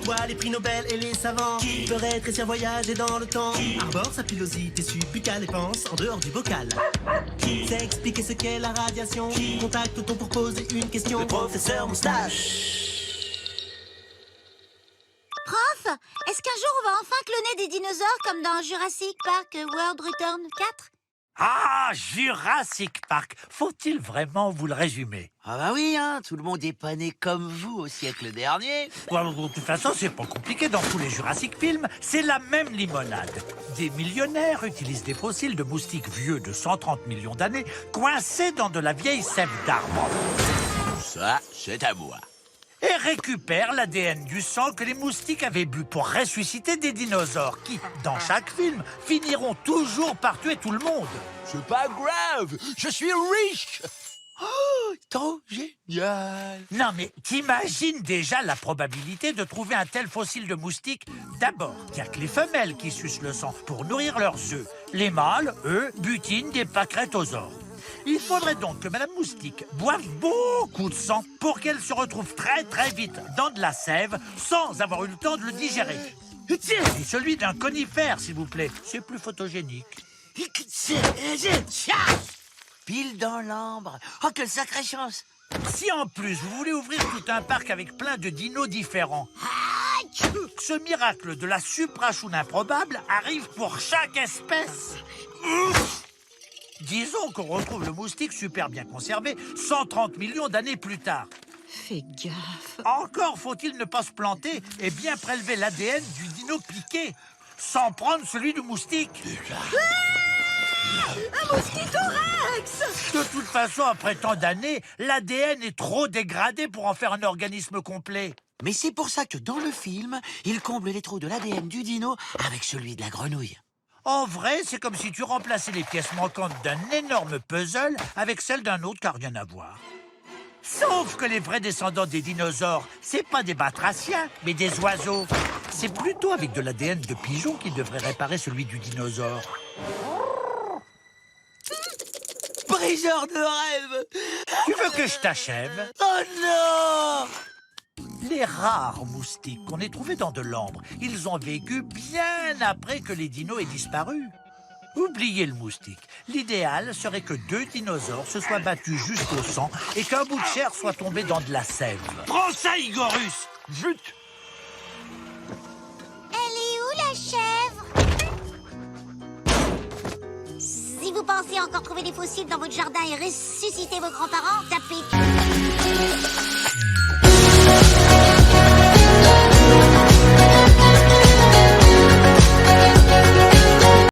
Dis-toi, les prix Nobel et les savants qui peut rétrécir, voyager dans le temps, arbore sa pilosité subbuccale et pense en dehors du bocal. C'est expliquer ce qu'est la radiation. Contacte-t-on pour poser une question? Le professeur Moustache. Prof, est-ce qu'un jour on va enfin cloner des dinosaures comme dans Jurassic Park World Return 4? Ah, Jurassic Park. Faut-il vraiment vous le résumer? Ah bah oui, hein, tout le monde est pas né comme vous au siècle dernier. De toute façon, c'est pas compliqué. Dans tous les Jurassic films, c'est la même limonade. Des millionnaires utilisent des fossiles de moustiques vieux de 130 millions d'années coincés dans de la vieille sève d'arbre. Ça, c'est à moi. Et récupèrent l'ADN du sang que les moustiques avaient bu pour ressusciter des dinosaures qui, dans chaque film, finiront toujours par tuer tout le monde. C'est pas grave, je suis riche. Oh, trop génial. Non mais t'imagines déjà la probabilité de trouver un tel fossile de moustique? D'abord, il n'y a que les femelles qui sucent le sang pour nourrir leurs œufs. Les mâles, eux, butinent des pachyrétosaures. Il faudrait donc que Madame Moustique boive beaucoup de sang pour qu'elle se retrouve très très vite dans de la sève sans avoir eu le temps de le digérer. Et celui d'un conifère, s'il vous plaît, c'est plus photogénique. Pile dans l'ambre. Oh, quelle sacrée chance. Si en plus vous voulez ouvrir tout un parc avec plein de dinos différents, ce miracle de la suprachoune improbable arrive pour chaque espèce. Disons qu'on retrouve le moustique super bien conservé 130 millions d'années plus tard. Fais gaffe. Encore faut-il ne pas se planter et bien prélever l'ADN du dino piqué, sans prendre celui du moustique. Un mosquitorex! De toute façon, après tant d'années, l'ADN est trop dégradé pour en faire un organisme complet. Mais c'est pour ça que dans le film, il comble les trous de l'ADN du dino avec celui de la grenouille. En vrai, c'est comme si tu remplaçais les pièces manquantes d'un énorme puzzle avec celles d'un autre qui n'a rien à voir. Sauf que les vrais descendants des dinosaures, c'est pas des batraciens, mais des oiseaux. C'est plutôt avec de l'ADN de pigeon qu'ils devraient réparer celui du dinosaure. Briseur de rêve! Tu veux que je t'achève? Oh non! Les rares moustiques qu'on ait trouvés dans de l'ambre, ils ont vécu bien après que les dinos aient disparu. Oubliez le moustique. L'idéal serait que 2 dinosaures se soient battus jusqu'au sang et qu'un bout de chair soit tombé dans de la sève. Prends ça, Igorus! Vite! Elle est où la chèvre? Si vous pensez encore trouver des fossiles dans votre jardin et ressusciter vos grands-parents, tapez...